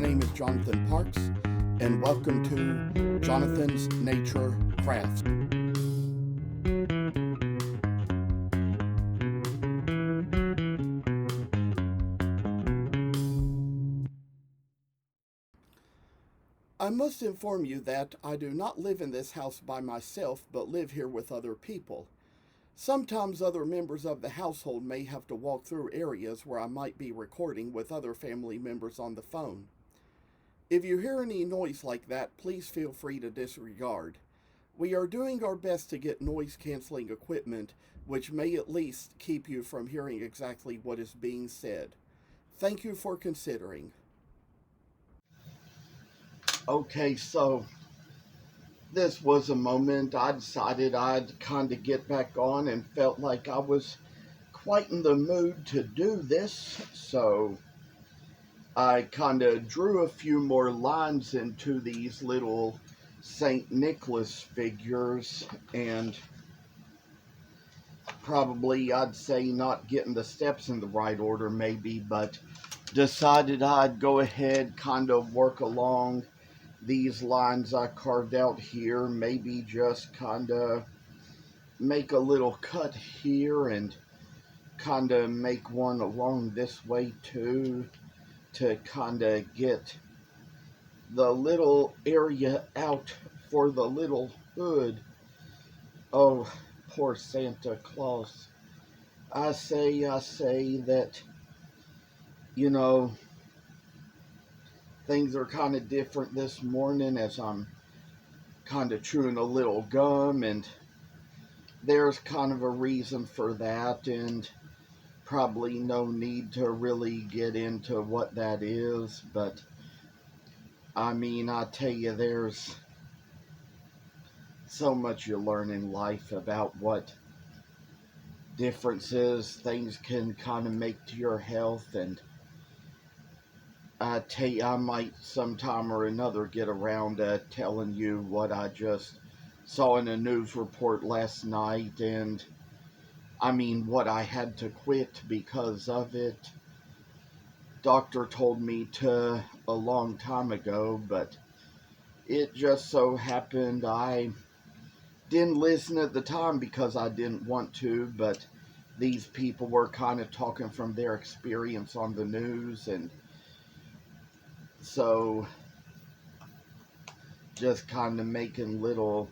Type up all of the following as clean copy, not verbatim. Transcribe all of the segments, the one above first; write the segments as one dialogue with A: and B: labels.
A: My name is Jonathan Parks, and welcome to Jonathan's Nature Crafts. I must inform you that I do not live in this house by myself, but live here with other people. Sometimes other members of the household may have to walk through areas where I might be recording with other family members on the phone. If you hear any noise like that, please feel free to disregard. We are doing our best to get noise canceling equipment, which may at least keep you from hearing exactly what is being said. Thank you for considering. Okay, so this was a moment I decided I'd kind of get back on and felt like I was quite in the mood to do this, so I kind of drew a few more lines into these little St. Nicholas figures, and probably I'd say not getting the steps in the right order maybe, but decided I'd go ahead, kind of work along these lines I carved out here, maybe just kind of make a little cut here and kind of make one along this way too, to kind of get the little area out for the little hood. Oh, poor Santa Claus. I say that, you know, things are kind of different this morning as I'm kind of chewing a little gum, and there's kind of a reason for that, and probably no need to really get into what that is, but I mean, I tell you, there's so much you learn in life about what differences things can kind of make to your health, and I tell you, I might sometime or another get around to telling you what I just saw in a news report last night, and I mean, what I had to quit because of it. Doctor told me to a long time ago, but it just so happened I didn't listen at the time because I didn't want to, but these people were kind of talking from their experience on the news, and so just kind of making little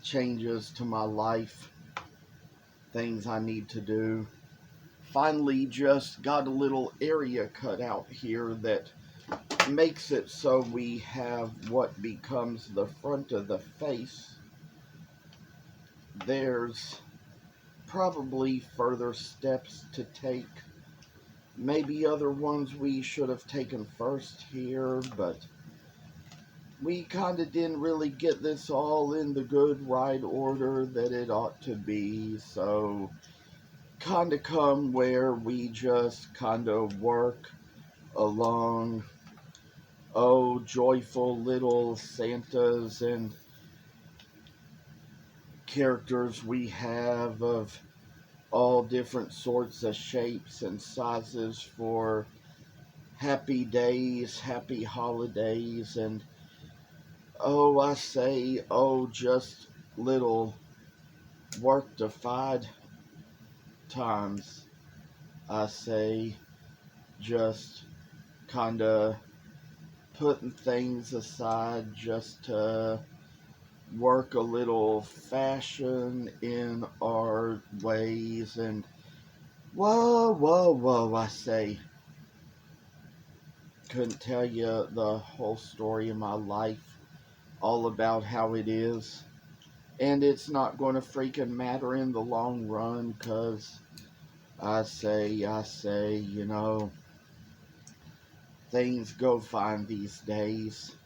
A: changes to my life, things I need to do. Finally, just got a little area cut out here that makes it so we have what becomes the front of the face. There's probably further steps to take, maybe other ones we should have taken first here, but we kind of didn't really get this all in the good right order that it ought to be, so kind of come where we just kind of work along. Oh, joyful little Santas and characters we have of all different sorts of shapes and sizes for happy days, happy holidays, and oh, I say, oh, just little work-defied times. I say, just kind of putting things aside just to work a little fashion in our ways, and whoa, whoa, whoa, I say, couldn't tell you the whole story of my life, all about how it is. And it's not going to freaking matter in the long run, because I say, things go fine these days.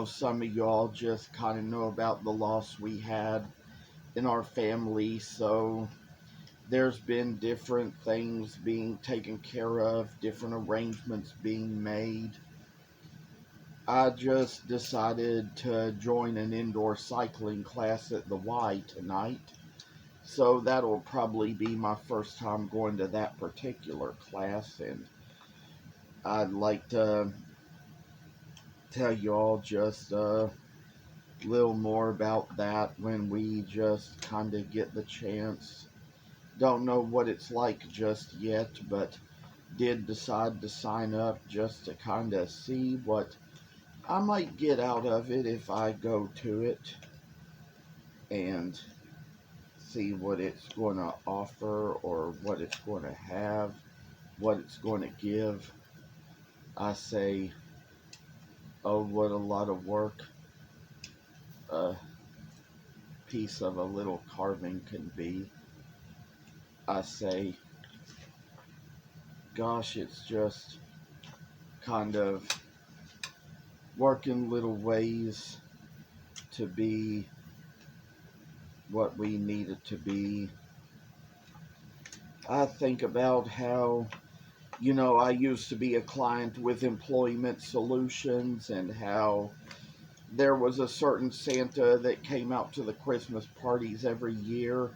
A: Some of y'all just kind of know about the loss we had in our family, so there's been different things being taken care of, different arrangements being made. I just decided to join an indoor cycling class at the Y tonight, so that'll probably be my first time going to that particular class, and I'd like to tell you all just a little more about that when we just kind of get the chance. Don't know what it's like just yet, but did decide to sign up just to kind of see what I might get out of it if I go to it and see what it's going to offer or what it's going to have, what it's going to give. I say, oh, what a lot of work a piece of a little carving can be. I say, gosh, it's just kind of working little ways to be what we need it to be. I think about how, I used to be a client with Employment Solutions and how there was a certain Santa that came out to the Christmas parties every year.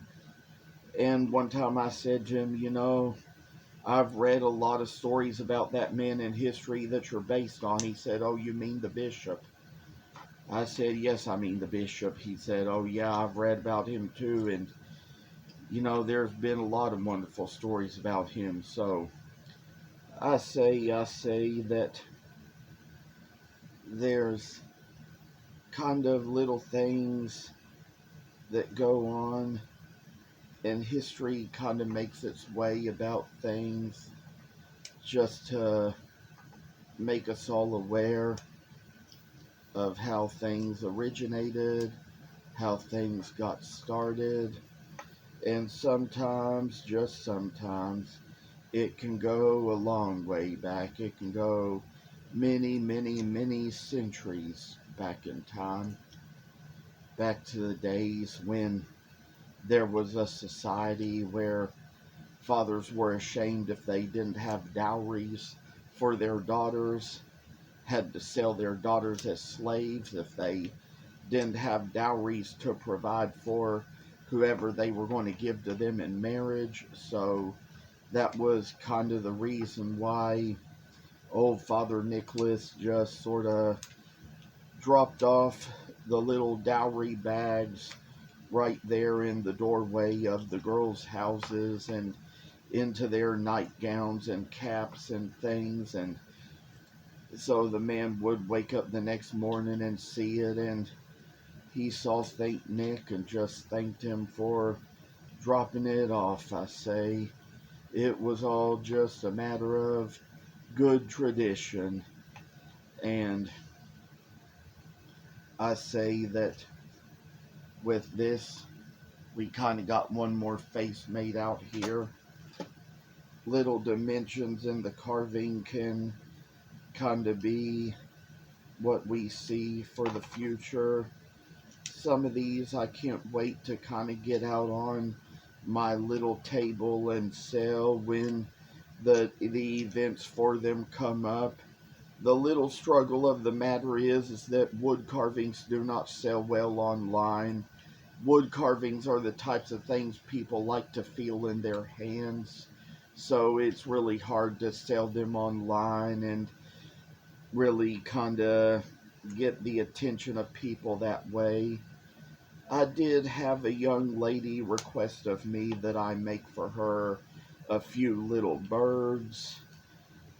A: And one time I said to him, I've read a lot of stories about that man in history that you're based on. He said, oh, you mean the bishop? I said, yes, I mean the bishop. He said, oh, yeah, I've read about him too. And, there's been a lot of wonderful stories about him. So I say that there's kind of little things that go on, and history kind of makes its way about things just to make us all aware of how things originated, how things got started, and sometimes, just sometimes, it can go a long way back. It can go many, many, many centuries back in time, back to the days when there was a society where fathers were ashamed if they didn't have dowries for their daughters, had to sell their daughters as slaves if they didn't have dowries to provide for whoever they were going to give to them in marriage. So that was kind of the reason why old Father Nicholas just sort of dropped off the little dowry bags right there in the doorway of the girls' houses and into their nightgowns and caps and things. And so the man would wake up the next morning and see it, and he saw St. Nick and just thanked him for dropping it off. I say it was all just a matter of good tradition. And I say that with this, we kind of got one more face made out here. Little dimensions in the carving can kind of be what we see for the future. Some of these I can't wait to kind of get out on my little table and sell when the events for them come up. The little struggle of the matter is that wood carvings do not sell well online. Wood carvings are the types of things people like to feel in their hands, so it's really hard to sell them online and really kind of get the attention of people that way. I did have a young lady request of me that I make for her a few little birds,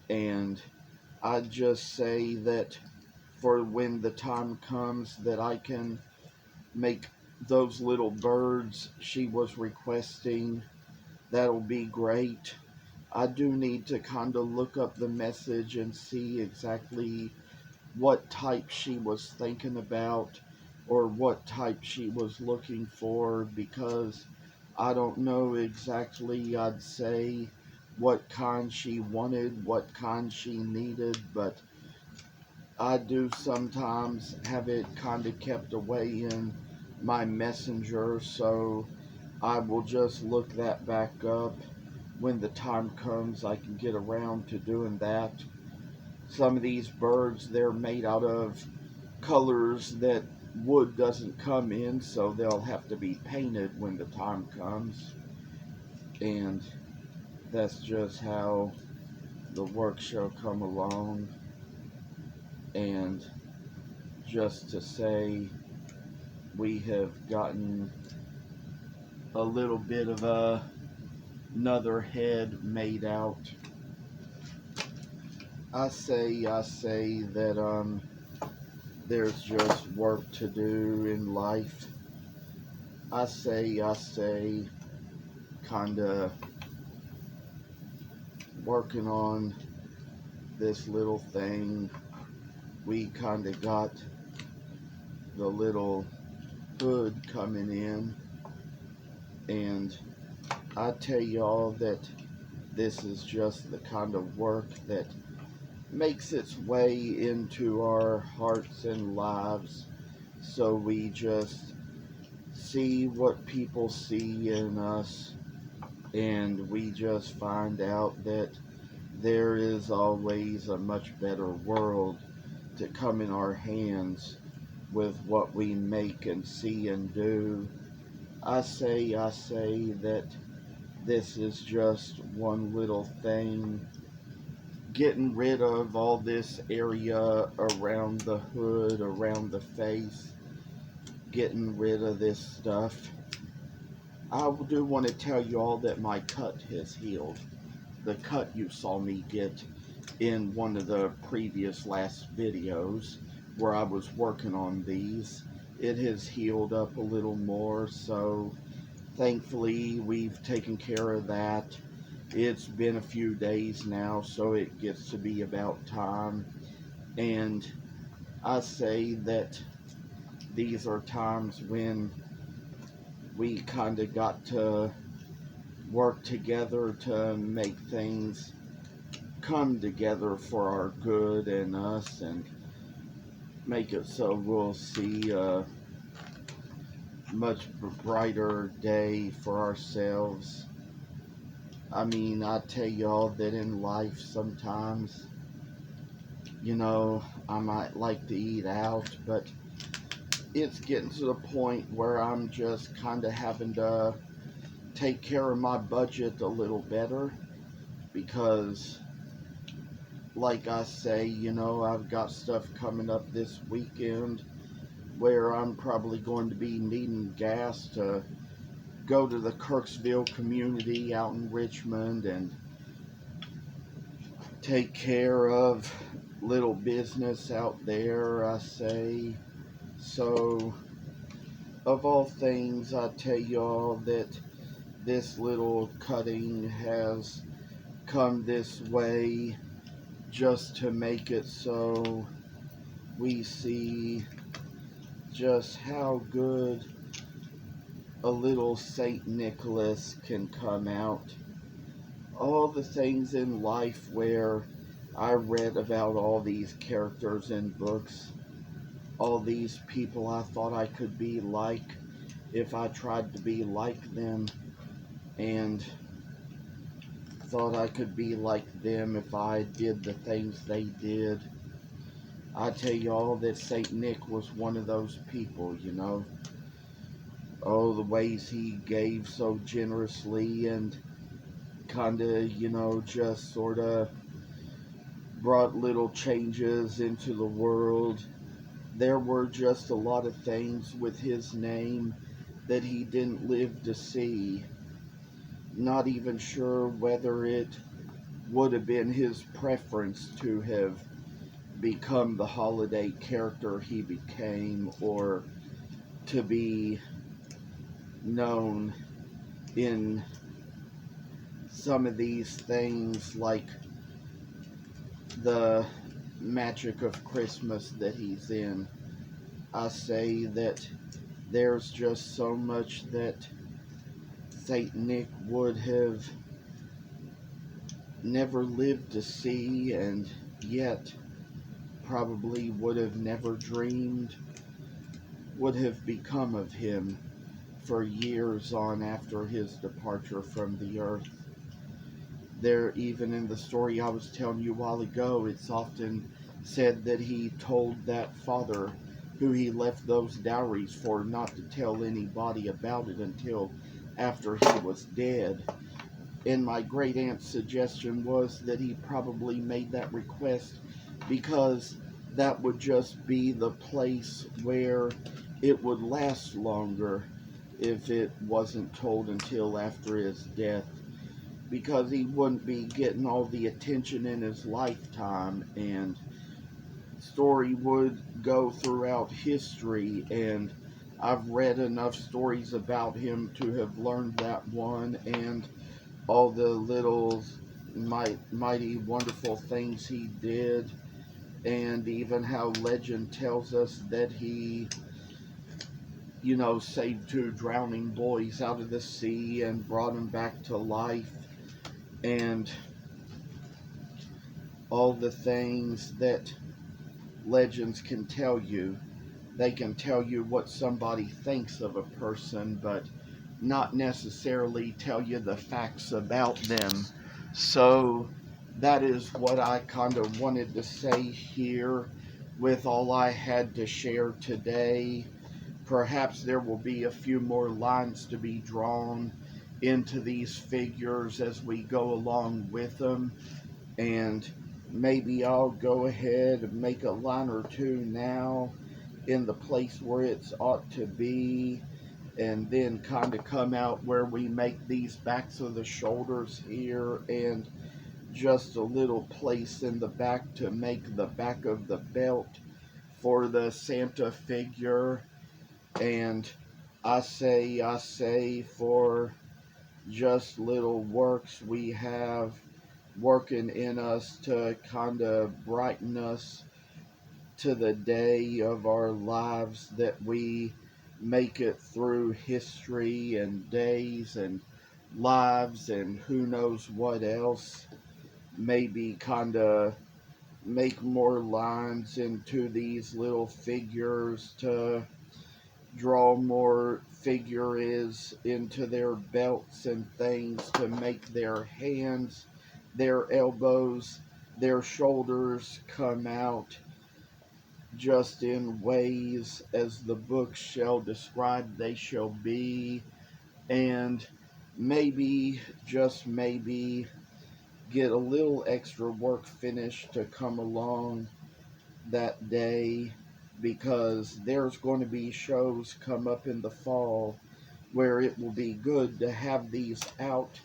A: and I just say that for when the time comes that I can make those little birds she was requesting, that'll be great. I do need to kind of look up the message and see exactly what type she was thinking about or what type she was looking for, because I don't know exactly, I'd say, what kind she wanted, what kind she needed, but I do sometimes have it kind of kept away in my messenger, so I will just look that back up. When the time comes, I can get around to doing that. Some of these birds, they're made out of colors that wood doesn't come in, so they'll have to be painted when the time comes. And that's just how the work shall come along, and just to say we have gotten a little bit of another head made out. I say that there's just work to do in life. I say kinda working on this little thing. We kinda got the little hood coming in, and I tell y'all that this is just the kind of work that makes its way into our hearts and lives, so we just see what people see in us, and we just find out that there is always a much better world to come in our hands with what we make and see and do. I say that this is just one little thing, getting rid of all this area around the hood, around the face, getting rid of this stuff. I do want to tell you all that my cut has healed. The cut you saw me get in one of the previous last videos where I was working on these, it has healed up a little more, so thankfully we've taken care of that. It's been a few days now, so it gets to be about time, and I say that these are times when we kind of got to work together to make things come together for our good and us, and make it so we'll see a much brighter day for ourselves. I mean, I tell y'all that in life sometimes, you know, I might like to eat out, but it's getting to the point where I'm just kind of having to take care of my budget a little better, because like I say, you know, I've got stuff coming up this weekend where I'm probably going to be needing gas to go to the Kirksville community out in Richmond and take care of little business out there, I say. So, of all things, I tell y'all that this little cutting has come this way just to make it so we see just how good a little Saint Nicholas can come out. All the things in life where I read about all these characters in books, all these people I thought I could be like if I tried to be like them, and thought I could be like them if I did the things they did. I tell y'all that Saint Nick was one of those people, you know. Oh, the ways he gave so generously, and kinda, you know, just sorta brought little changes into the world. There were just a lot of things with his name that he didn't live to see. Not even sure whether it would have been his preference to have become the holiday character he became, or to be known in some of these things like the magic of Christmas that he's in. I say that there's just so much that Saint Nick would have never lived to see, and yet probably would have never dreamed would have become of him for years on after his departure from the earth. There, even in the story I was telling you a while ago, it's often said that he told that father who he left those dowries for not to tell anybody about it until after he was dead. And my great aunt's suggestion was that he probably made that request because that would just be the place where it would last longer if it wasn't told until after his death, because he wouldn't be getting all the attention in his lifetime, and the story would go throughout history. And I've read enough stories about him to have learned that one and all the little mighty wonderful things he did, and even how legend tells us that he, saved two drowning boys out of the sea and brought them back to life, and all the things that legends can tell you. They can tell you what somebody thinks of a person, but not necessarily tell you the facts about them. So that is what I kind of wanted to say here with all I had to share today. Perhaps there will be a few more lines to be drawn into these figures as we go along with them, and maybe I'll go ahead and make a line or two now in the place where it's ought to be, and then kind of come out where we make these backs of the shoulders here, and just a little place in the back to make the back of the belt for the Santa figure. And I say for just little works we have working in us to kind of brighten us to the day of our lives, that we make it through history and days and lives and who knows what else. Maybe kind of make more lines into these little figures to draw more figures into their belts and things, to make their hands, their elbows, their shoulders come out just in ways as the book shall describe they shall be. And maybe, just maybe, get a little extra work finished to come along that day, because there's going to be shows come up in the fall where it will be good to have these out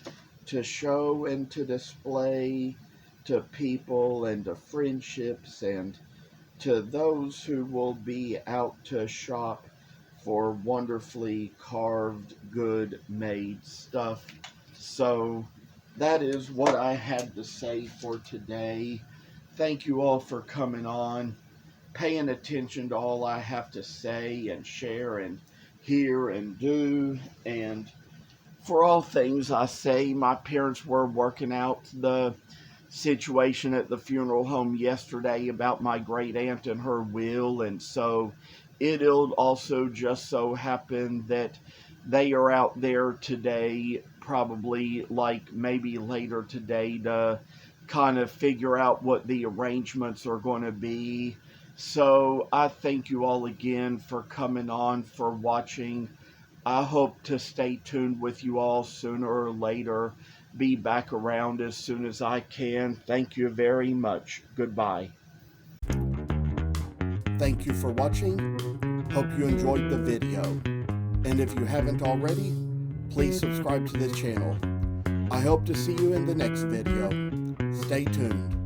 A: to show and to display to people and to friendships and to those who will be out to shop for wonderfully carved, good made stuff. So that is what I had to say for today. Thank you all for coming on, paying attention to all I have to say and share and hear and do. And for all things I say, my parents were working out the situation at the funeral home yesterday about my great aunt and her will, and so it'll also just so happen that they are out there today, probably like maybe later today, to kind of figure out what the arrangements are going to be. So I thank you all again for coming on, for watching. I hope to stay tuned with you all sooner or later, be back around as soon as I can. Thank you very much. Goodbye. Thank you for watching. Hope you enjoyed the video. And if you haven't already, please subscribe to this channel. I hope to see you in the next video. Stay tuned.